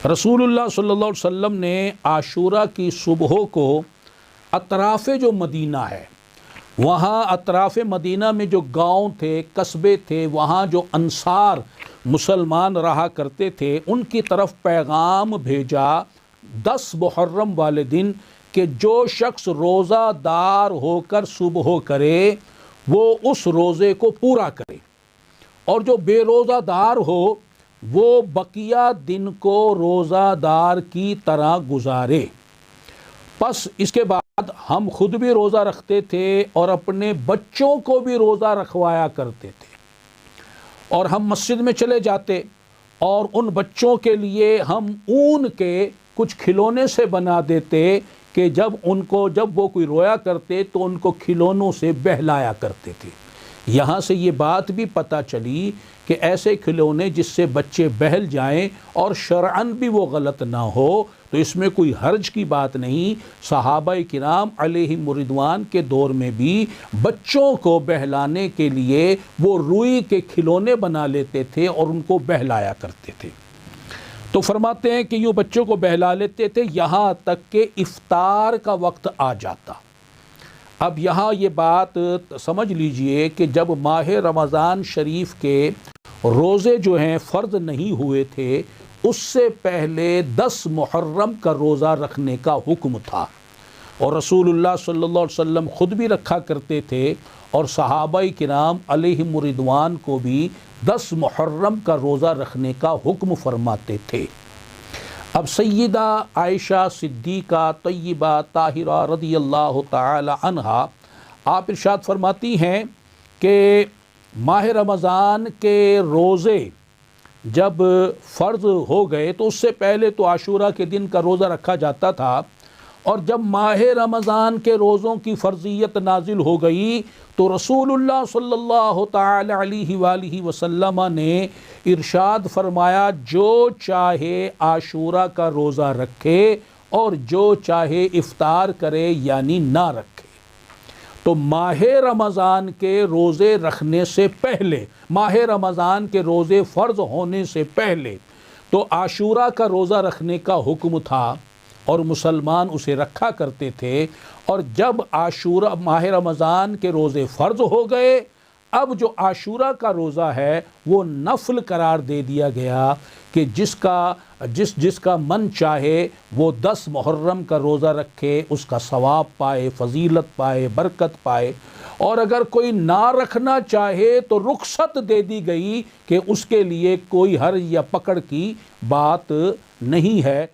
رسول اللہ صلی اللہ علیہ وسلم نے عاشورہ کی صبح کو اطراف جو مدینہ ہے، وہاں اطراف مدینہ میں جو گاؤں تھے، قصبے تھے، وہاں جو انصار مسلمان رہا کرتے تھے، ان کی طرف پیغام بھیجا 10 محرم والے دن کہ جو شخص روزہ دار ہو کر صبح کرے وہ اس روزے کو پورا کرے، اور جو بے روزہ دار ہو وہ بقیہ دن کو روزہ دار کی طرح گزارے۔ پس اس کے بعد ہم خود بھی روزہ رکھتے تھے اور اپنے بچوں کو بھی روزہ رکھوایا کرتے تھے، اور ہم مسجد میں چلے جاتے اور ان بچوں کے لیے ہم اون کے کچھ کھلونے سے بنا دیتے کہ جب وہ کوئی رویا کرتے تو ان کو کھلونوں سے بہلایا کرتے تھے۔ یہاں سے یہ بات بھی پتہ چلی کہ ایسے کھلونے جس سے بچے بہل جائیں اور شرعاً بھی وہ غلط نہ ہو تو اس میں کوئی حرج کی بات نہیں۔ صحابہ کرام علیہم رضوان کے دور میں بھی بچوں کو بہلانے کے لیے وہ روئی کے کھلونے بنا لیتے تھے اور ان کو بہلایا کرتے تھے۔ تو فرماتے ہیں کہ یوں بچوں کو بہلا لیتے تھے یہاں تک کہ افطار کا وقت آ جاتا۔ اب یہاں یہ بات سمجھ لیجئے کہ جب ماہ رمضان شریف کے روزے جو ہیں فرض نہیں ہوئے تھے، اس سے پہلے 10 محرم کا روزہ رکھنے کا حکم تھا، اور رسول اللہ صلی اللہ علیہ وسلم خود بھی رکھا کرتے تھے اور صحابہ کرام علیہم رضوان کو بھی 10 محرم کا روزہ رکھنے کا حکم فرماتے تھے۔ اب سیدہ عائشہ صدیقہ طیبہ طاہرہ رضی اللہ تعالی عنہا آپ ارشاد فرماتی ہیں کہ ماہ رمضان کے روزے جب فرض ہو گئے تو اس سے پہلے تو عاشورہ کے دن کا روزہ رکھا جاتا تھا، اور جب ماہ رمضان کے روزوں کی فرضیت نازل ہو گئی تو رسول اللہ صلی اللہ تعالی علیہ وآلہ وسلم نے ارشاد فرمایا جو چاہے عاشورہ کا روزہ رکھے اور جو چاہے افطار کرے یعنی نہ رکھے۔ تو ماہ رمضان کے روزے رکھنے سے پہلے، ماہ رمضان کے روزے فرض ہونے سے پہلے تو عاشورہ کا روزہ رکھنے کا حکم تھا اور مسلمان اسے رکھا کرتے تھے، اور جب عاشورہ ماہ رمضان کے روزے فرض ہو گئے اب جو عاشورہ کا روزہ ہے وہ نفل قرار دے دیا گیا کہ جس کا من چاہے وہ 10 محرم کا روزہ رکھے، اس کا ثواب پائے، فضیلت پائے، برکت پائے، اور اگر کوئی نہ رکھنا چاہے تو رخصت دے دی گئی کہ اس کے لیے کوئی حرج یا پکڑ کی بات نہیں ہے۔